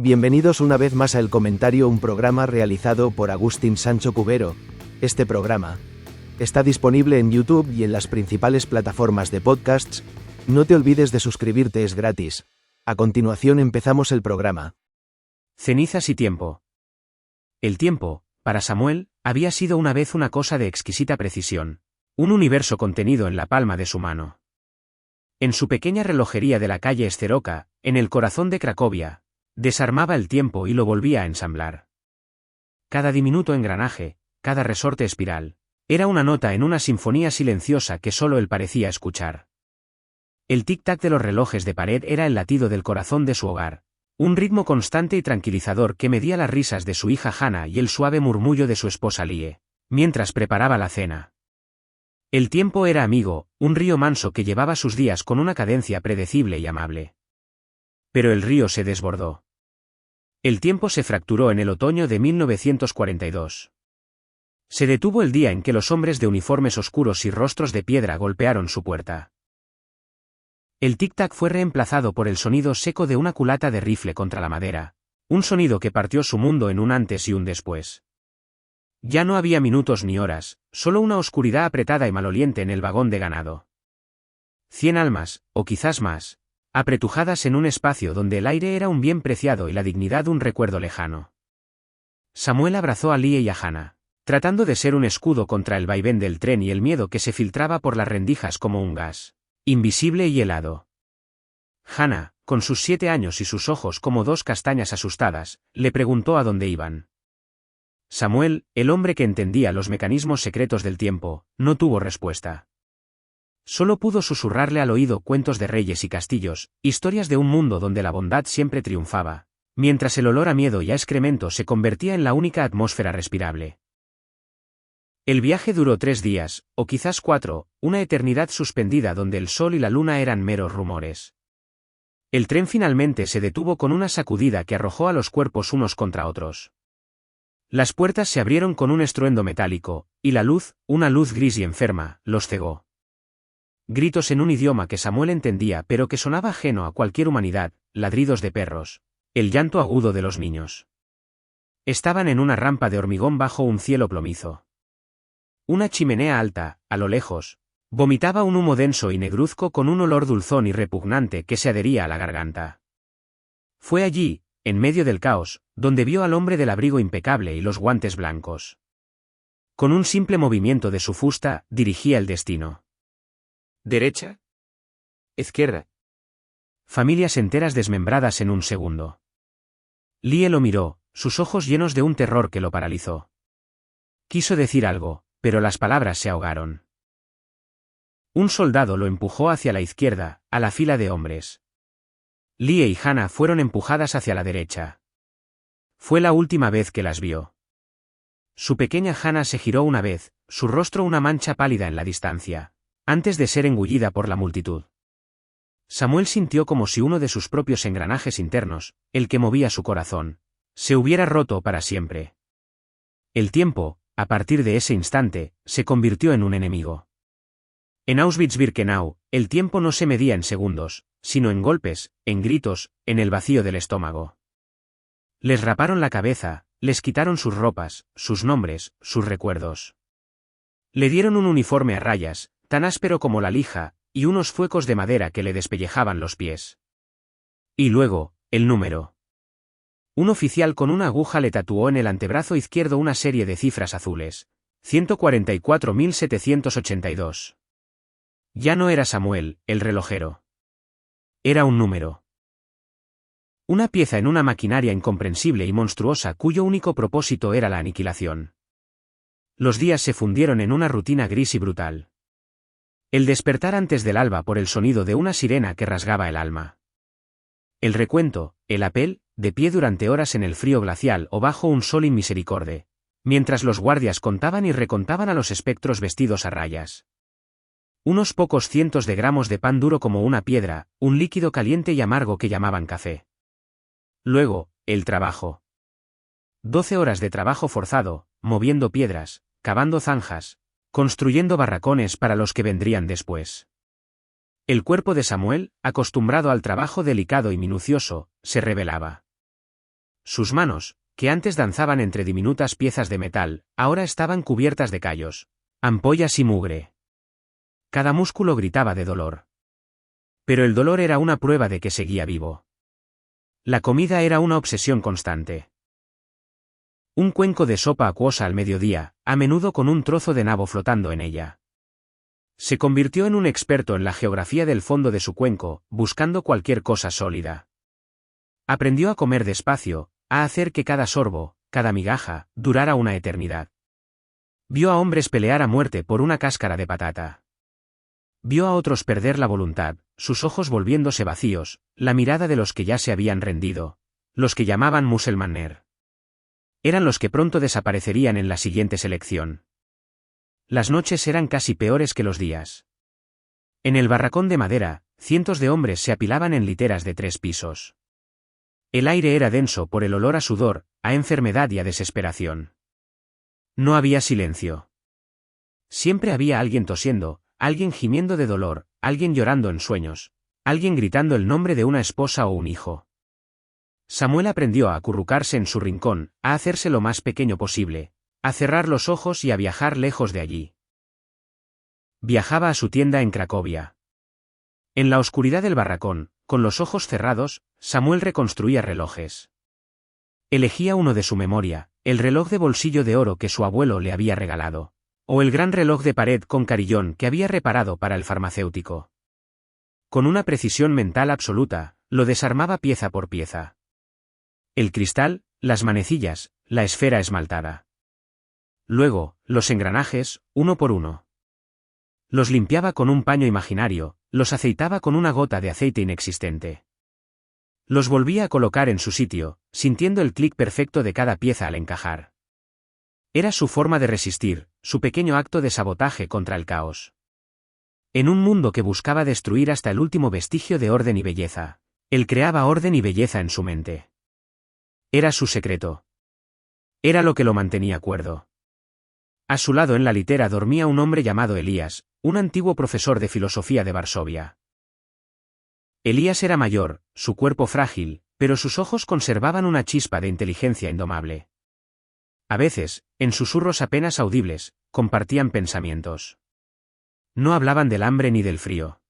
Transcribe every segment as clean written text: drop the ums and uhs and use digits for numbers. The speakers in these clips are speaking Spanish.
Bienvenidos una vez más a El Comentario, un programa realizado por Agustín Sancho Cubero. Este programa está disponible en YouTube y en las principales plataformas de podcasts. No te olvides de suscribirte, es gratis. A continuación empezamos el programa. Cenizas y tiempo. El tiempo, para Samuel, había sido una vez una cosa de exquisita precisión, un universo contenido en la palma de su mano. En su pequeña relojería de la calle Esteroca, en el corazón de Cracovia, desarmaba el tiempo y lo volvía a ensamblar. Cada diminuto engranaje, cada resorte espiral, era una nota en una sinfonía silenciosa que solo él parecía escuchar. El tic-tac de los relojes de pared era el latido del corazón de su hogar, un ritmo constante y tranquilizador que medía las risas de su hija Hannah y el suave murmullo de su esposa Lie, mientras preparaba la cena. El tiempo era amigo, un río manso que llevaba sus días con una cadencia predecible y amable. Pero el río se desbordó. El tiempo se fracturó en el otoño de 1942. Se detuvo el día en que los hombres de uniformes oscuros y rostros de piedra golpearon su puerta. El tic-tac fue reemplazado por el sonido seco de una culata de rifle contra la madera, un sonido que partió su mundo en un antes y un después. Ya no había minutos ni horas, solo una oscuridad apretada y maloliente en el vagón de ganado. 100 almas, o quizás más, apretujadas en un espacio donde el aire era un bien preciado y la dignidad un recuerdo lejano. Samuel abrazó a Lie y a Hannah, tratando de ser un escudo contra el vaivén del tren y el miedo que se filtraba por las rendijas como un gas, invisible y helado. Hannah, con sus 7 años y sus ojos como dos castañas asustadas, le preguntó a dónde iban. Samuel, el hombre que entendía los mecanismos secretos del tiempo, no tuvo respuesta. Solo pudo susurrarle al oído cuentos de reyes y castillos, historias de un mundo donde la bondad siempre triunfaba, mientras el olor a miedo y a excremento se convertía en la única atmósfera respirable. El viaje duró 3 días, o quizás 4, una eternidad suspendida donde el sol y la luna eran meros rumores. El tren finalmente se detuvo con una sacudida que arrojó a los cuerpos unos contra otros. Las puertas se abrieron con un estruendo metálico, y la luz, una luz gris y enferma, los cegó. Gritos en un idioma que Samuel entendía pero que sonaba ajeno a cualquier humanidad, ladridos de perros, el llanto agudo de los niños. Estaban en una rampa de hormigón bajo un cielo plomizo. Una chimenea alta, a lo lejos, vomitaba un humo denso y negruzco con un olor dulzón y repugnante que se adhería a la garganta. Fue allí, en medio del caos, donde vio al hombre del abrigo impecable y los guantes blancos. Con un simple movimiento de su fusta, dirigía el destino. ¿Derecha? ¿Izquierda? Familias enteras desmembradas en un segundo. Lie lo miró, sus ojos llenos de un terror que lo paralizó. Quiso decir algo, pero las palabras se ahogaron. Un soldado lo empujó hacia la izquierda, a la fila de hombres. Lie y Hannah fueron empujadas hacia la derecha. Fue la última vez que las vio. Su pequeña Hannah se giró una vez, su rostro una mancha pálida en la distancia, antes de ser engullida por la multitud. Samuel sintió como si uno de sus propios engranajes internos, el que movía su corazón, se hubiera roto para siempre. El tiempo, a partir de ese instante, se convirtió en un enemigo. En Auschwitz-Birkenau, el tiempo no se medía en segundos, sino en golpes, en gritos, en el vacío del estómago. Les raparon la cabeza, les quitaron sus ropas, sus nombres, sus recuerdos. Le dieron un uniforme a rayas, tan áspero como la lija, y unos fuecos de madera que le despellejaban los pies. Y luego, el número. Un oficial con una aguja le tatuó en el antebrazo izquierdo una serie de cifras azules. 144.782. Ya no era Samuel, el relojero. Era un número. Una pieza en una maquinaria incomprensible y monstruosa cuyo único propósito era la aniquilación. Los días se fundieron en una rutina gris y brutal. El despertar antes del alba por el sonido de una sirena que rasgaba el alma. El recuento, el apel, de pie durante horas en el frío glacial o bajo un sol inmisericorde, mientras los guardias contaban y recontaban a los espectros vestidos a rayas. Unos pocos cientos de gramos de pan duro como una piedra, un líquido caliente y amargo que llamaban café. Luego, el trabajo. 12 horas de trabajo forzado, moviendo piedras, cavando zanjas, construyendo barracones para los que vendrían después. El cuerpo de Samuel, acostumbrado al trabajo delicado y minucioso, se rebelaba. Sus manos, que antes danzaban entre diminutas piezas de metal, ahora estaban cubiertas de callos, ampollas y mugre. Cada músculo gritaba de dolor. Pero el dolor era una prueba de que seguía vivo. La comida era una obsesión constante. Un cuenco de sopa acuosa al mediodía, a menudo con un trozo de nabo flotando en ella. Se convirtió en un experto en la geografía del fondo de su cuenco, buscando cualquier cosa sólida. Aprendió a comer despacio, a hacer que cada sorbo, cada migaja, durara una eternidad. Vio a hombres pelear a muerte por una cáscara de patata. Vio a otros perder la voluntad, sus ojos volviéndose vacíos, la mirada de los que ya se habían rendido, los que llamaban muselmaner. Eran los que pronto desaparecerían en la siguiente selección. Las noches eran casi peores que los días. En el barracón de madera, cientos de hombres se apilaban en literas de 3 pisos. El aire era denso por el olor a sudor, a enfermedad y a desesperación. No había silencio. Siempre había alguien tosiendo, alguien gimiendo de dolor, alguien llorando en sueños, alguien gritando el nombre de una esposa o un hijo. Samuel aprendió a acurrucarse en su rincón, a hacerse lo más pequeño posible, a cerrar los ojos y a viajar lejos de allí. Viajaba a su tienda en Cracovia. En la oscuridad del barracón, con los ojos cerrados, Samuel reconstruía relojes. Elegía uno de su memoria, el reloj de bolsillo de oro que su abuelo le había regalado, o el gran reloj de pared con carillón que había reparado para el farmacéutico. Con una precisión mental absoluta, lo desarmaba pieza por pieza. El cristal, las manecillas, la esfera esmaltada. Luego, los engranajes, uno por uno. Los limpiaba con un paño imaginario, los aceitaba con una gota de aceite inexistente. Los volvía a colocar en su sitio, sintiendo el clic perfecto de cada pieza al encajar. Era su forma de resistir, su pequeño acto de sabotaje contra el caos. En un mundo que buscaba destruir hasta el último vestigio de orden y belleza, él creaba orden y belleza en su mente. Era su secreto. Era lo que lo mantenía cuerdo. A su lado en la litera dormía un hombre llamado Elías, un antiguo profesor de filosofía de Varsovia. Elías era mayor, su cuerpo frágil, pero sus ojos conservaban una chispa de inteligencia indomable. A veces, en susurros apenas audibles, compartían pensamientos. No hablaban del hambre ni del frío.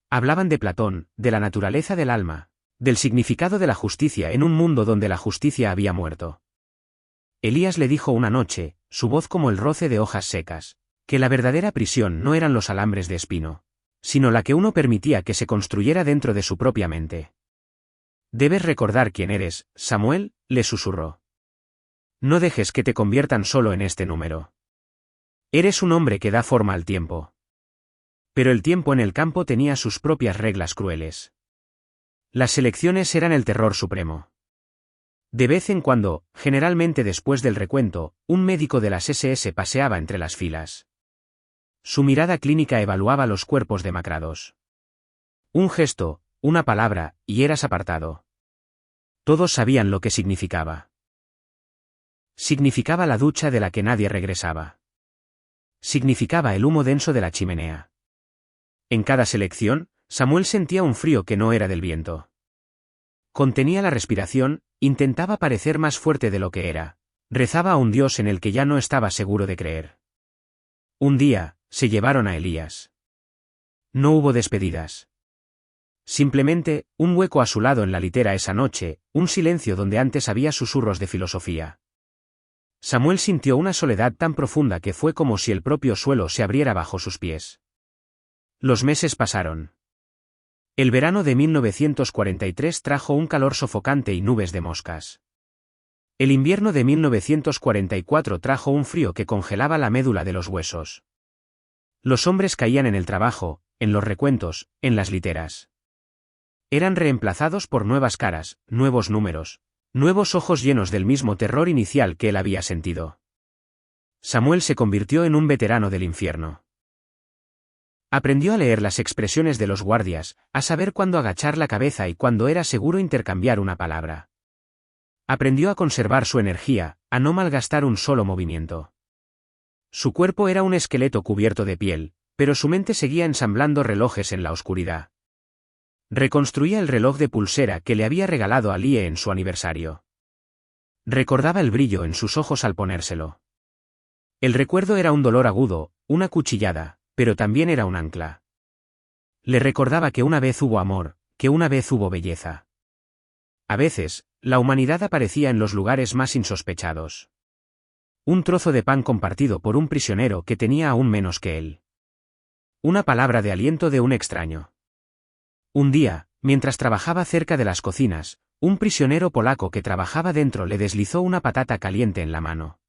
Hablaban de Platón, de la naturaleza del alma, del significado de la justicia en un mundo donde la justicia había muerto. Elías le dijo una noche, su voz como el roce de hojas secas, que la verdadera prisión no eran los alambres de espino, sino la que uno permitía que se construyera dentro de su propia mente. Debes recordar quién eres, Samuel, le susurró. No dejes que te conviertan solo en este número. Eres un hombre que da forma al tiempo. Pero el tiempo en el campo tenía sus propias reglas crueles. Las selecciones eran el terror supremo. De vez en cuando, generalmente después del recuento, un médico de las SS paseaba entre las filas. Su mirada clínica evaluaba los cuerpos demacrados. Un gesto, una palabra, y eras apartado. Todos sabían lo que significaba. Significaba la ducha de la que nadie regresaba. Significaba el humo denso de la chimenea. En cada selección, Samuel sentía un frío que no era del viento. Contenía la respiración, intentaba parecer más fuerte de lo que era. Rezaba a un Dios en el que ya no estaba seguro de creer. Un día, se llevaron a Elías. No hubo despedidas. Simplemente, un hueco a su lado en la litera esa noche, un silencio donde antes había susurros de filosofía. Samuel sintió una soledad tan profunda que fue como si el propio suelo se abriera bajo sus pies. Los meses pasaron. El verano de 1943 trajo un calor sofocante y nubes de moscas. El invierno de 1944 trajo un frío que congelaba la médula de los huesos. Los hombres caían en el trabajo, en los recuentos, en las literas. Eran reemplazados por nuevas caras, nuevos números, nuevos ojos llenos del mismo terror inicial que él había sentido. Samuel se convirtió en un veterano del infierno. Aprendió a leer las expresiones de los guardias, a saber cuándo agachar la cabeza y cuándo era seguro intercambiar una palabra. Aprendió a conservar su energía, a no malgastar un solo movimiento. Su cuerpo era un esqueleto cubierto de piel, pero su mente seguía ensamblando relojes en la oscuridad. Reconstruía el reloj de pulsera que le había regalado a Lie en su aniversario. Recordaba el brillo en sus ojos al ponérselo. El recuerdo era un dolor agudo, una cuchillada, pero también era un ancla. Le recordaba que una vez hubo amor, que una vez hubo belleza. A veces, la humanidad aparecía en los lugares más insospechados. Un trozo de pan compartido por un prisionero que tenía aún menos que él. Una palabra de aliento de un extraño. Un día, mientras trabajaba cerca de las cocinas, un prisionero polaco que trabajaba dentro le deslizó una patata caliente en la mano.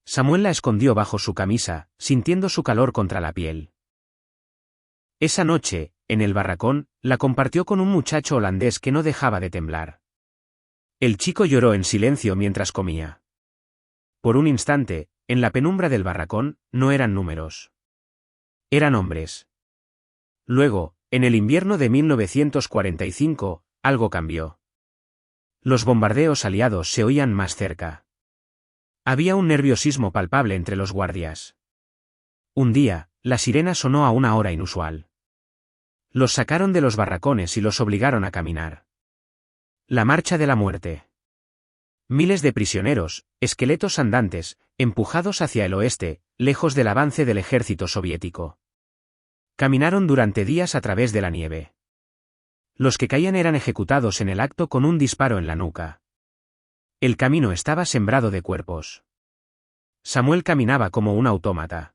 Samuel la escondió bajo su camisa, sintiendo su calor contra la piel. Esa noche, en el barracón, la compartió con un muchacho holandés que no dejaba de temblar. El chico lloró en silencio mientras comía. Por un instante, en la penumbra del barracón, no eran números. Eran hombres. Luego, en el invierno de 1945, algo cambió. Los bombardeos aliados se oían más cerca. Había un nerviosismo palpable entre los guardias. Un día, la sirena sonó a una hora inusual. Los sacaron de los barracones y los obligaron a caminar. La marcha de la muerte. Miles de prisioneros, esqueletos andantes, empujados hacia el oeste, lejos del avance del ejército soviético. Caminaron durante días a través de la nieve. Los que caían eran ejecutados en el acto con un disparo en la nuca. El camino estaba sembrado de cuerpos. Samuel caminaba como un autómata.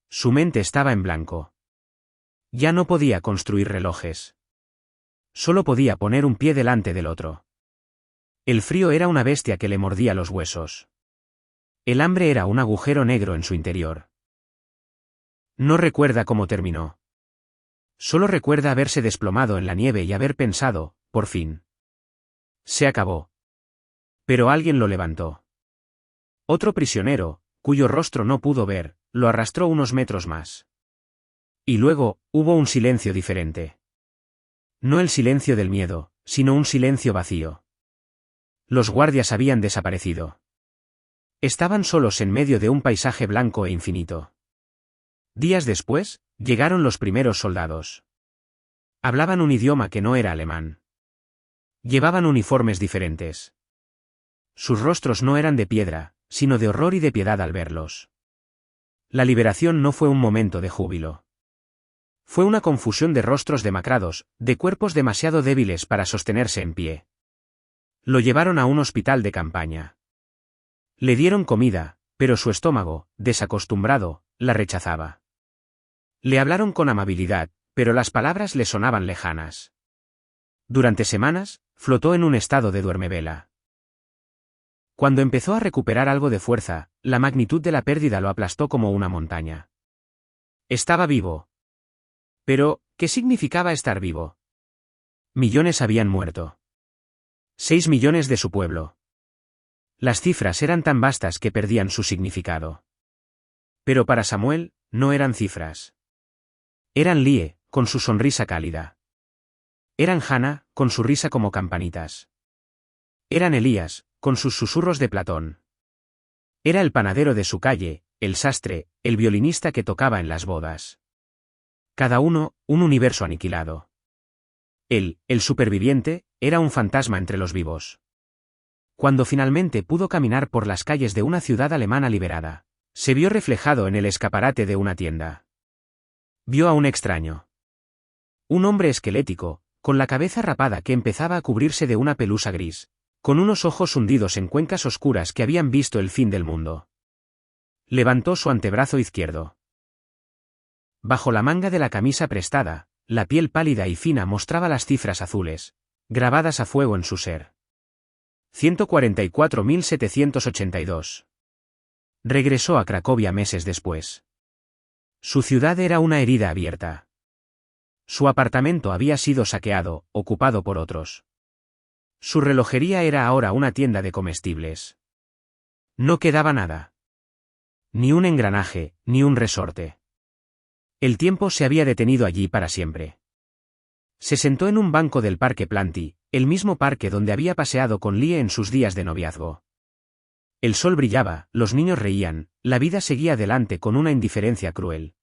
Su mente estaba en blanco. Ya no podía construir relojes. Solo podía poner un pie delante del otro. El frío era una bestia que le mordía los huesos. El hambre era un agujero negro en su interior. No recuerda cómo terminó. Solo recuerda haberse desplomado en la nieve y haber pensado, por fin. Se acabó. Pero alguien lo levantó. Otro prisionero, cuyo rostro no pudo ver, lo arrastró unos metros más. Y luego, hubo un silencio diferente. No el silencio del miedo, sino un silencio vacío. Los guardias habían desaparecido. Estaban solos en medio de un paisaje blanco e infinito. Días después, llegaron los primeros soldados. Hablaban un idioma que no era alemán. Llevaban uniformes diferentes. Sus rostros no eran de piedra, sino de horror y de piedad al verlos. La liberación no fue un momento de júbilo. Fue una confusión de rostros demacrados, de cuerpos demasiado débiles para sostenerse en pie. Lo llevaron a un hospital de campaña. Le dieron comida, pero su estómago, desacostumbrado, la rechazaba. Le hablaron con amabilidad, pero las palabras le sonaban lejanas. Durante semanas, flotó en un estado de duermevela. Cuando empezó a recuperar algo de fuerza, la magnitud de la pérdida lo aplastó como una montaña. Estaba vivo. Pero, ¿qué significaba estar vivo? Millones habían muerto. 6 millones de su pueblo. Las cifras eran tan vastas que perdían su significado. Pero para Samuel, no eran cifras. Eran Lie, con su sonrisa cálida. Eran Hannah, con su risa como campanitas. Eran Elías, con sus susurros de Platón. Era el panadero de su calle, el sastre, el violinista que tocaba en las bodas. Cada uno, un universo aniquilado. Él, el superviviente, era un fantasma entre los vivos. Cuando finalmente pudo caminar por las calles de una ciudad alemana liberada, se vio reflejado en el escaparate de una tienda. Vio a un extraño. Un hombre esquelético, con la cabeza rapada que empezaba a cubrirse de una pelusa gris, con unos ojos hundidos en cuencas oscuras que habían visto el fin del mundo. Levantó su antebrazo izquierdo. Bajo la manga de la camisa prestada, la piel pálida y fina mostraba las cifras azules, grabadas a fuego en su ser. 144.782. Regresó a Cracovia meses después. Su ciudad era una herida abierta. Su apartamento había sido saqueado, ocupado por otros. Su relojería era ahora una tienda de comestibles. No quedaba nada. Ni un engranaje, ni un resorte. El tiempo se había detenido allí para siempre. Se sentó en un banco del Parque Planty, el mismo parque donde había paseado con Lie en sus días de noviazgo. El sol brillaba, los niños reían, la vida seguía adelante con una indiferencia cruel.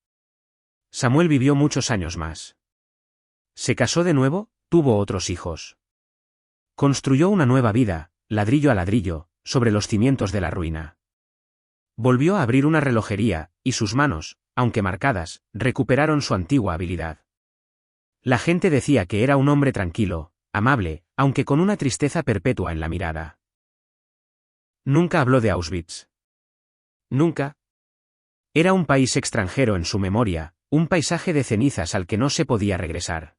Samuel vivió muchos años más. Se casó de nuevo, tuvo otros hijos. Construyó una nueva vida, ladrillo a ladrillo, sobre los cimientos de la ruina. Volvió a abrir una relojería, y sus manos, aunque marcadas, recuperaron su antigua habilidad. La gente decía que era un hombre tranquilo, amable, aunque con una tristeza perpetua en la mirada. Nunca habló de Auschwitz. Nunca. Era un país extranjero en su memoria, un paisaje de cenizas al que no se podía regresar.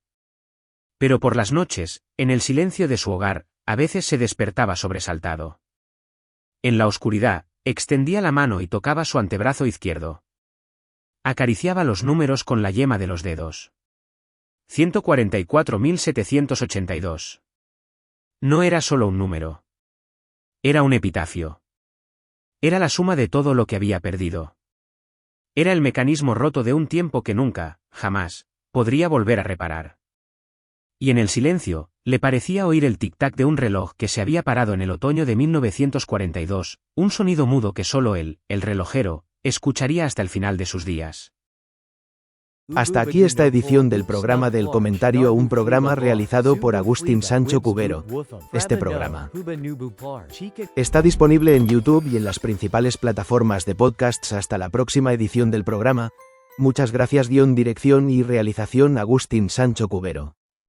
Pero por las noches, en el silencio de su hogar, a veces se despertaba sobresaltado. En la oscuridad, extendía la mano y tocaba su antebrazo izquierdo. Acariciaba los números con la yema de los dedos. 144.782. No era solo un número. Era un epitafio. Era la suma de todo lo que había perdido. Era el mecanismo roto de un tiempo que nunca, jamás, podría volver a reparar. Y en el silencio, le parecía oír el tic-tac de un reloj que se había parado en el otoño de 1942, un sonido mudo que solo él, el relojero, escucharía hasta el final de sus días. Hasta aquí esta edición del programa del comentario, un programa realizado por Agustín Sancho Cubero. Este programa está disponible en YouTube y en las principales plataformas de podcasts. Hasta la próxima edición del programa. Muchas gracias. Dirección y realización Agustín Sancho Cubero.